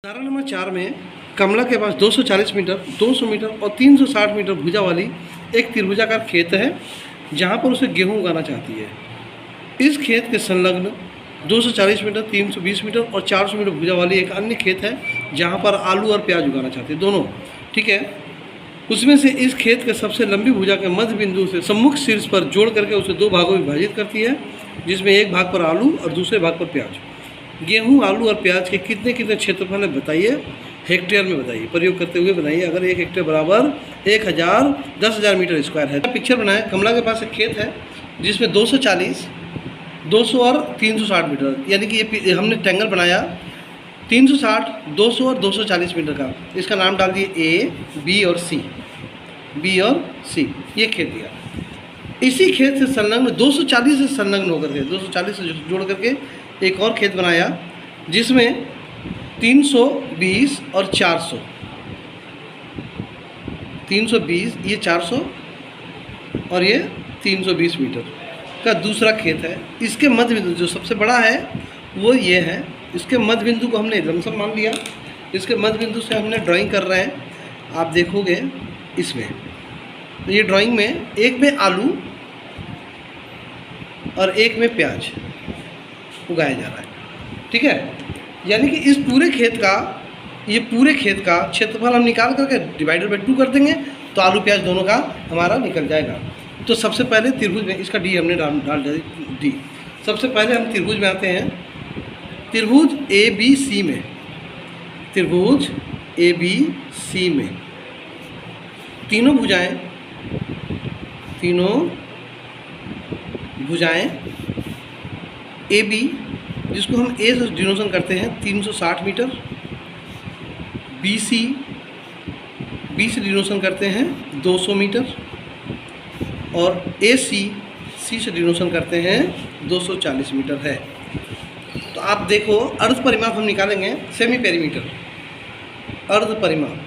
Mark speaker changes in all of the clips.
Speaker 1: धारा नंबर 4 में कमला के पास 240 मीटर, 200 मीटर और 360 मीटर भुजा वाली एक त्रिभुजाकार खेत है जहां पर उसे गेहूं उगाना चाहती है। इस खेत के संलग्न 240 मीटर, 320 मीटर और 400 मीटर भुजा वाली एक अन्य खेत है जहां पर आलू और प्याज उगाना चाहती है, दोनों। ठीक है, उसमें से इस खेत के सबसे लंबी भुजा के मध्य बिंदु से सम्मुख शीर्ष पर जोड़ करके उसे दो भागों में विभाजित करती है, जिसमें एक भाग पर आलू और दूसरे भाग पर प्याज। गेहूं, आलू और प्याज के कितने कितने क्षेत्रफल है बताइए, हेक्टेयर में बताइए, प्रयोग करते हुए बनाइए। अगर 1 हेक्टेयर बराबर 10,000 मीटर स्क्वायर है। पिक्चर बनाए, कमला के पास एक खेत है जिसमें 240, 200 और 360 मीटर, यानी कि ये हमने ट्रैंगल बनाया 360, 200 और 240 मीटर का। इसका नाम डाल दिए ए, बी और सी, बी और सी, ये खेत दिया। इसी खेत से संलग्न 240 से संलग्न होकर के 240 से जोड़ करके एक और खेत बनाया जिसमें 320 और 400, 320, ये 400 और ये 320 मीटर का दूसरा खेत है। इसके मध्य बिंदु जो सबसे बड़ा है वो ये है, इसके मध्य बिंदु को हमने लमसम मान लिया। इसके मध्य बिंदु से हमने ड्राइंग कर रहे हैं, आप देखोगे इसमें। तो ये ड्राइंग में एक में आलू और एक में प्याज उगाया जा रहा है। ठीक है, यानी कि इस पूरे खेत का, ये पूरे खेत का क्षेत्रफल हम निकाल करके डिवाइडेड बाई 2 कर देंगे तो आलू प्याज दोनों का हमारा निकल जाएगा। तो सबसे पहले त्रिभुज में, इसका डी हमने डाल डी। सबसे पहले हम त्रिभुज में आते हैं। त्रिभुज ए बी सी में, त्रिभुज ए बी सी में तीनों भुजाएं ए बी, जिसको हम ए से डिनोशन करते हैं 360 मीटर, बी सी, बी से डिनोशन करते हैं 200 मीटर और ए सी, सी से डिनोशन करते हैं 240 मीटर है। तो आप देखो, अर्ध परिमाप हम निकालेंगे सेमी पेरीमीटर, अर्ध परिमाप,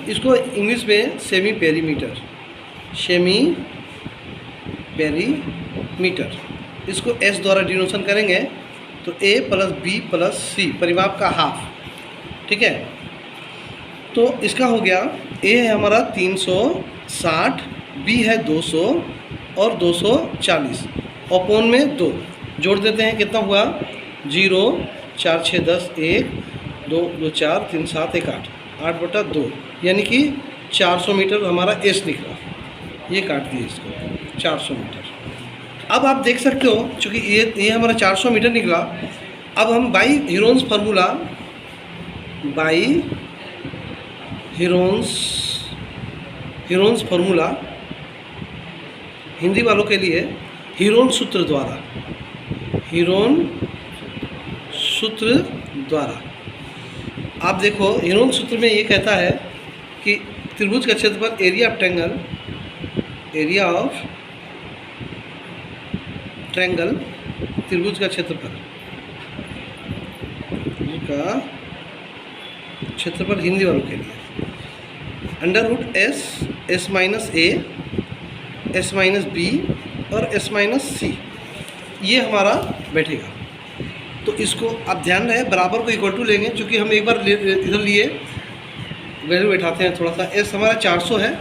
Speaker 1: इसको इंग्लिश में सेमी पेरीमीटर, सेमी पेरीमीटर, इसको एस द्वारा डिनोशन करेंगे तो ए प्लस बी प्लस सी, परिमाप का हाफ। ठीक है, तो इसका हो गया, ए है हमारा 360, बी है 200 और 240, अपॉन में 2 जोड़ देते हैं, कितना हुआ 0, 4, 6, 10, 1, 2, 2, 4, 3, 7, 1, 8, 8/2, यानी कि 400 मीटर हमारा एस निकला। ये काट दिए इसको, 400 मीटर। अब आप देख सकते हो, चूँकि ये हमारा 400 मीटर निकला। अब हम by Heron's formula, by Heron's formula, Hindi वालों के लिए हीरोन सूत्र द्वारा, हीरोन सूत्र द्वारा आप देखो, हीरोन सूत्र में ये कहता है कि त्रिभुज का क्षेत्रफल, area of triangle, area of triangle, त्रिभुज का क्षेत्रफल, हिंदी वालों के लिए अंडररूट एस, एस माइनस ए, एस माइनस बी और एस माइनस सी, ये हमारा बैठेगा। तो इसको आप ध्यान रहे, बराबर को इक्वल टू लेंगे, क्योंकि हम एक बार इधर लिए वैल्यू बैठाते हैं थोड़ा सा। एस हमारा 400 है,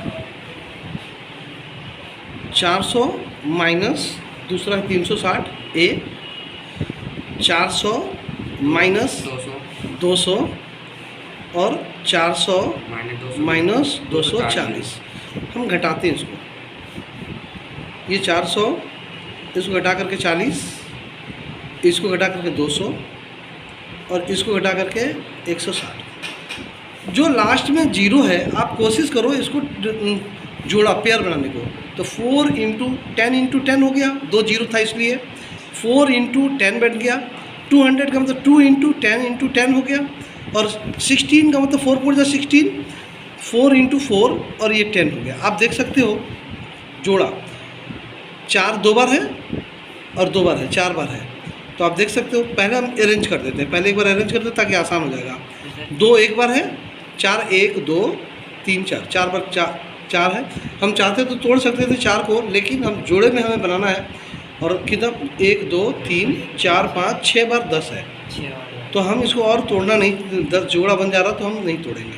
Speaker 1: 400 माइनस दूसरा है 360, ए 400 माइनस 200 और 400 माइनस 240, हम घटाते हैं इसको। ये 400, इसको घटा करके 40, इसको घटा करके 200 और इसको घटा करके 160। जो लास्ट में 0 है, आप कोशिश करो इसको जोड़ा, पेयर बनाने को। तो 4 × 10 × 10 हो गया, 2 0 था इसलिए 4 × 10 बैठ गया। 200 का मतलब 2 × 10 × 10 हो गया, और 16 का मतलब 4 × 16, 4 × 4 और ये 10 हो गया। आप देख सकते हो जोड़ा, 4 2 बार है और 2 बार है, 4 बार है। तो आप देख सकते हो, पहले हम अरेंज कर देते हैं, पहले एक बार अरेंज कर देते ताकि आसान हो जाएगा। 2 एक बार है, 4 1 2 3 4, 4 बार 4 है। हम चाहते तो तोड़ सकते थे 4 को, लेकिन हम जोड़े में हमें बनाना है और कितना 1 2 3 4 5 6 बार 10 है, तो हम इसको और तोड़ना नहीं, 10 जोड़ा बन जा रहा तो हम नहीं तोड़ेंगे।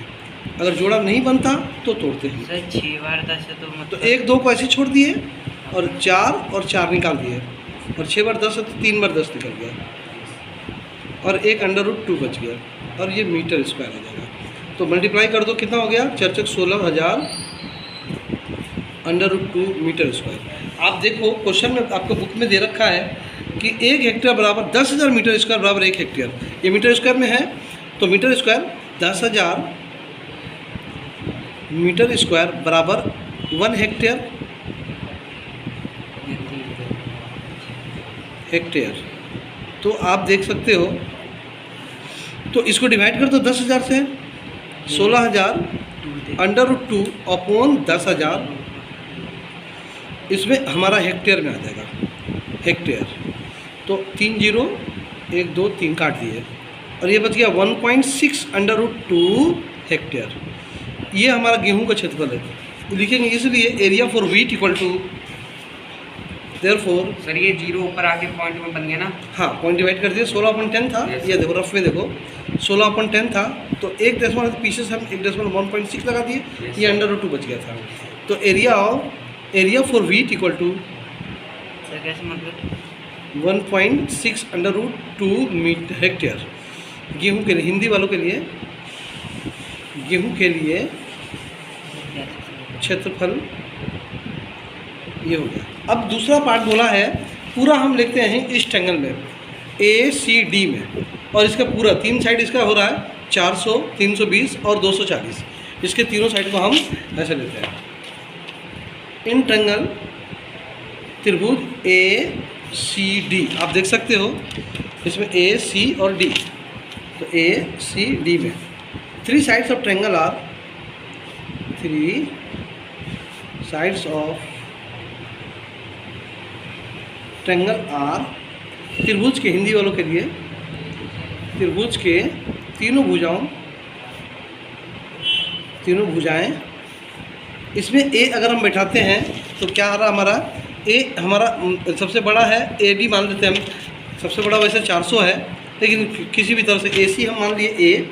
Speaker 1: अगर जोड़ा नहीं बनता तो तोड़ते हैं।
Speaker 2: सर 6 बार 10 है तो मतलब
Speaker 1: तो 1 2 को ऐसे छोड़ दिए और 4 निकाल दिए, और 6 बार 10 है तो 3 बार 10 निकल गया, और एक √2 बच गया, और ये मीटर स्क्वायर आ जाएगा। तो मल्टीप्लाई कर दो, कितना हो गया 4 × 16,000 √2 मीटर स्क्वायर। आप देखो क्वेश्चन में आपको बुक में दे रखा है कि 1 हेक्टेयर बराबर 10,000 मीटर स्क्वायर बराबर 1 हेक्टेयर। ये मीटर स्क्वायर में है, तो मीटर स्क्वायर 10,000 मीटर स्क्वायर बराबर 1 हेक्टेयर। तो आप देख सकते हो, तो इसको डिवाइड कर दो 10,000 से, 16,000 √2 अपॉन 10,000, इसमें हमारा हेक्टेयर में आ जाएगा, हेक्टेयर। तो 3 0 1 2 3 काट दिए, और ये बच गया 1.6 √2 हेक्टेयर। ये हमारा गेहूं का क्षेत्रफल है, लिखेंगे इसलिए area for wheat equal to, therefore
Speaker 2: sir ये 0 ऊपर आके पॉइंट में बन गया ना।
Speaker 1: हाँ, पॉइंट डिवाइड कर दिए, 16/10 था। ये देखो रफ में देखो 16/10 था, तो 1 डेसिमल पीछे से हम 1.6 लगा दिए, ये √2 बच गया था। तो area for wheat equal to
Speaker 2: sir कैसे मतलब
Speaker 1: 1.6 √2 हेक्टेयर। गेहूं के लिए, हिंदी वालों के लिए, गेहूं के लिए क्षेत्रफल ये हो गया। अब दूसरा पार्ट बोला है, पूरा हम लिखते हैं इस ट्रायंगल में ACD में, और इसका पूरा 3 साइड इसका हो रहा है 400, 320 और 240। इसके तीनों साइड को हम ऐसे लेते हैं। इन ट्रायंगल त्रिभुज ACD आप देख सकते हो, इसमें A C और D, तो ACD में 3 sides of triangle are 3 sides of triangle are, त्रिभुज के, हिंदी वालों के लिए त्रिभुज के तीनों भुजाएं, इसमें A अगर हम बैठाते हैं तो क्या आ रहा हमारा, A हमारा सबसे बड़ा है, AD मान लेते हैं हम, सबसे बड़ा वैसे 400 है, लेकिन किसी भी तरह से AC हम मान लिए A,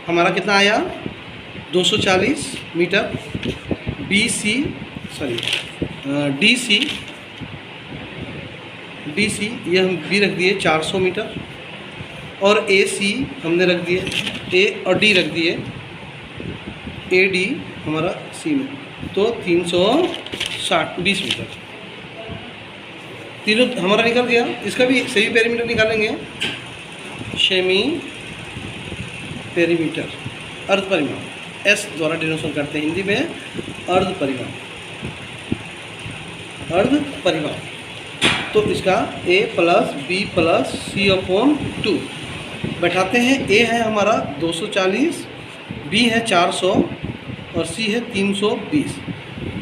Speaker 1: हमारा कितना आया 240 मीटर। DC ये हम B रख दिए 400 मीटर, और AC हमने रख दिए, A और D रख दिए, AD हमारा C में, तो 320 मीटर। तीनों हमारा निकल गया। इसका भी सेमी पेरीमीटर निकालेंगे, सेमी पेरीमीटर, अर्ध परिमाण, S द्वारा डिनोशन करते हैं हिंदी में, अर्ध परिमाण। तो इसका A + B + C/2 बैठाते हैं। A है हमारा 240, B है 400 और C है 320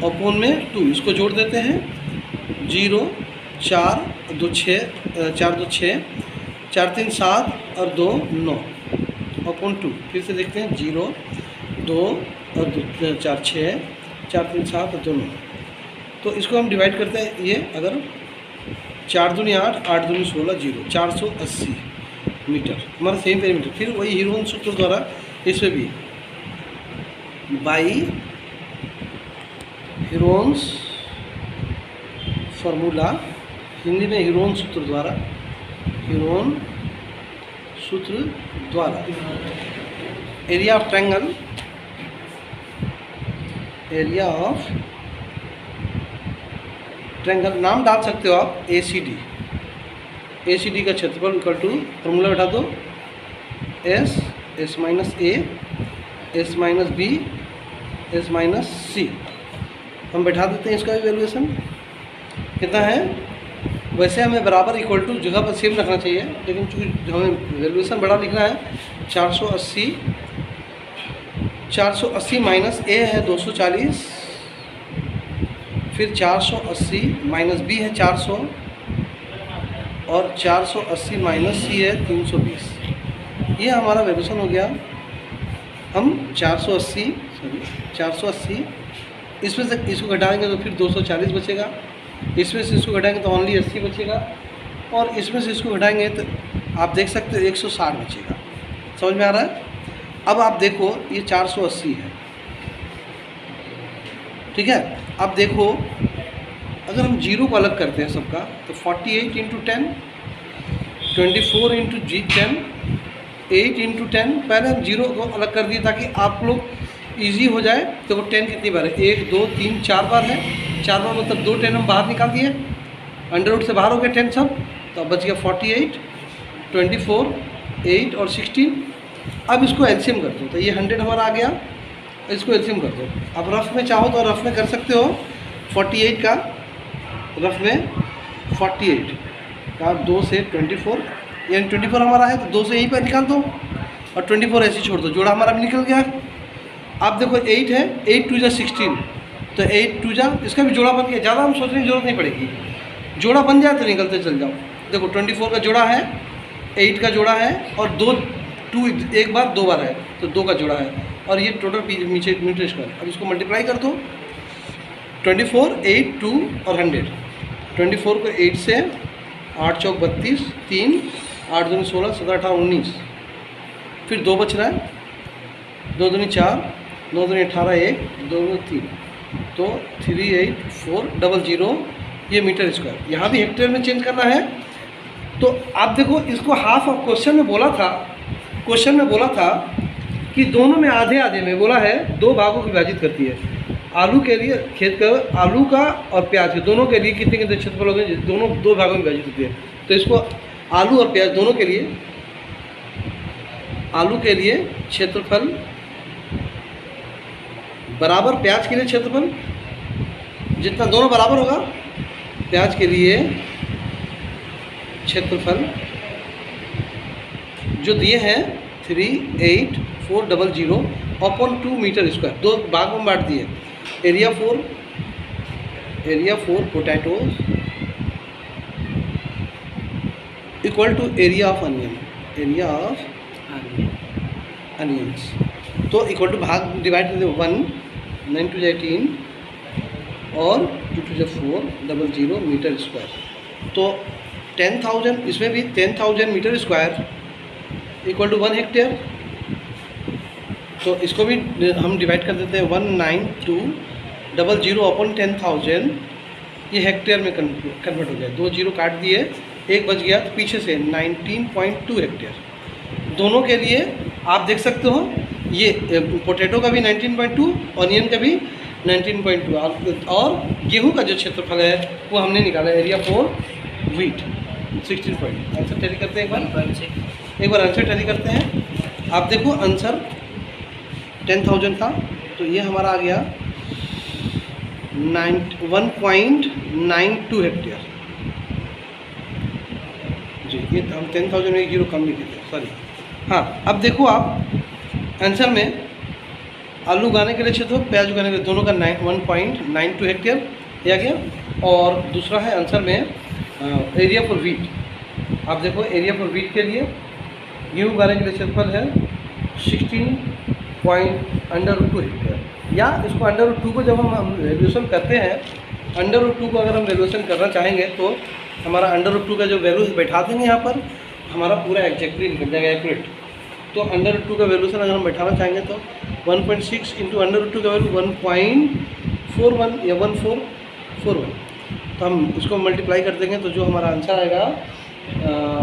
Speaker 1: अपॉन में 2, इसको जोड़ देते हैं 0 4 2 6 4 2 6 4 3 7 और 2 9 अपॉन 2। फिर से देखते हैं 0 2 और 2 4 6 4 3 7 और 2 9। तो इसको हम डिवाइड करते हैं, ये अगर 4 दूनी 8 8 दूनी 16 0 480 मीटर हमारा सेम पेरीमीटर। फिर वही हीरोन सूत्र द्वारा इसमें भी बाई हीरोन्स फार्मूला, हिंदी में हीरोन सूत्र द्वारा, हीरोन सूत्र द्वारा area of triangle, area of triangle नाम डाल सकते हो आप ACD। ACD का क्षेत्रफल इक्वल टू, फॉर्मूला बैठा दो S S - A S - B S - C। हम बैठा देते हैं, इसका भी वैल्यूएशन कितना है। वैसे हमें बराबर इक्वल टू जगह पर सेम रखना चाहिए, लेकिन चूँकि हमें वैल्यूएशन बड़ा लिखना है, 480 माइनस A है 240, फिर 480 माइनस B है 400 और 480 माइनस C है 320। ये हमारा वैल्यूएशन हो गया। हम 480 इसमें से इसको घटाएंगे तो फिर 240 बचेगा, इसमें से इसको घटाएंगे तो ओनली 80 बचेगा, और इसमें से इसको घटाएंगे तो आप देख सकते हो 160 बचेगा। समझ में आ रहा है? अब आप देखो ये 480 है, ठीक है। अब देखो अगर हम जीरो को अलग करते हैं सबका तो 48 इंटू 10, 24 इंटू 10, 8 इंटू 10। पहले हम जीरो को अलग कर दिए ताकि आप लोग ईजी हो जाए। तो वो 10 कितनी बार है? 1 2 3 4 बार है। 4 बार मतलब 2 10 हम बाहर निकाल दिए, अंडर रूट से बाहर हो गया 10 सब, तो अब बच गया 48, 24, 8 और 16। अब इसको एलसीएम कर दो तो ये 100 हमारा आ गया, इसको एलसीएम कर दो। अब रफ में चाहो तो रफ में कर सकते हो। 48 का रफ में 48 का 2 से 24, यानी 24 हमारा है तो 2 से यहीं पर निकाल दो और 24 ऐसे छोड़ दो, जोड़ा हमारा भी निकल गया। आप देखो 8 है, 8 2 जा 16, तो 8 2 जा इसका भी जोड़ा बन गया। ज़्यादा हम सोचने की जरूरत नहीं पड़ेगी, जोड़ा बन जाए तो निकलते चल जाओ। देखो 24 का जोड़ा है, 8 का जोड़ा है और 2 एक बार 2 बार है तो 2 का जोड़ा है, और ये टोटल नीचे मीटर स्क्वायर। अब इसको मल्टीप्लाई कर दो, 24, 8, 2 और 100। 24 को 8 से 8 चौक 32, 3 8 दूनी 16, 17 18 19, फिर 2 बच रहा है, 2 दूनी 4, 9 दूनी 18, 1 2 दूनी 3, तो 38400 ये मीटर स्क्वायर। यहाँ भी हेक्टेयर में चेंज करना है। तो आप देखो इसको हाफ ऑफ क्वेश्चन में बोला था कि दोनों में आधे आधे में बोला है, 2 भागों की विभाजित करती है। आलू के लिए खेत का आलू का और प्याज के दोनों के लिए कितने कितने क्षेत्रफल हो गए, दोनों 2 भागों में विभाजित होती है। तो इसको आलू और प्याज दोनों के लिए, आलू के लिए क्षेत्रफल बराबर प्याज के लिए क्षेत्रफल, जितना दोनों बराबर होगा प्याज के लिए क्षेत्रफल जो दिए हैं 38400 अपॉन 2 मीटर स्क्वायर, 2 भाग में बांट दिए। Area 4 potatoes equal to area of onion, area of onions, तो इक्वल टू भाग डिवाइड कर दे 1, 9 2 18 और 2 2 400 मीटर स्क्वायर। तो 10,000, इसमें भी 10,000 metre square equal to 1 hectare. तो इसको भी हम डिवाइड कर देते हैं 19200 अपॉन 10,000, ये हेक्टेयर में कन्वर्ट हो गया। 2 जीरो काट दिए, 1 बच गया, तो पीछे से 19.2 हेक्टेयर। दोनों के लिए आप देख सकते हो, ये पोटैटो का भी 19.2, ऑनियन का भी 19.2, और गेहूं का जो क्षेत्रफल है वो हमने निकाला area 4 wheat 16 point. Answer tally करते हैं एक बार आंसर टैली करते हैं। आप देखो आंसर 10,000 था, तो ये हमारा आ गया 1.92 हेक्टेयर जी। ये हम 10,000 में 1 जीरो कम लिखे थे, सॉरी। हाँ, अब देखो आप आंसर में आलू उगाने के लिए क्षेत्र, प्याज उगाने के लिए, दोनों का 1.92 हेक्टेयर दिया गया। और दूसरा है आंसर में एरिया फॉर वीट। आप देखो एरिया फॉर वीट के लिए गेहूँ उगाने के लिए क्षेत्रफल है 16.√2 हेक्टेयर, या इसको √2 को जब हम वैल्यूएशन करते हैं, √2 को अगर हम वैल्यूएशन करना चाहेंगे तो हमारा √2 का जो वैल्यू बैठा देंगे यहाँ पर, हमारा पूरा एग्जैक्टली निकल जाएगा, एक्यूरेट। तो √2 का वैल्यूएशन अगर हम बैठाना चाहेंगे तो 1.6 इंटू √2 का वैल्यू 1.41 या 1441, तो हम इसको मल्टीप्लाई कर देंगे तो जो हमारा आंसर आएगा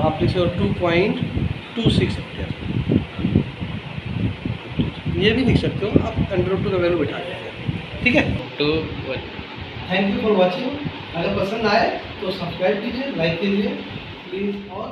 Speaker 1: आप लिख सकते हो 2.26 हेक्टेयर। ये भी लिख सकते हो आप, √2 का वैल्यू बैठा देंगे, ठीक है। Thank you for watching. अगर पसंद आए तो सब्सक्राइब कीजिए, लाइक कीजिए प्लीज़, और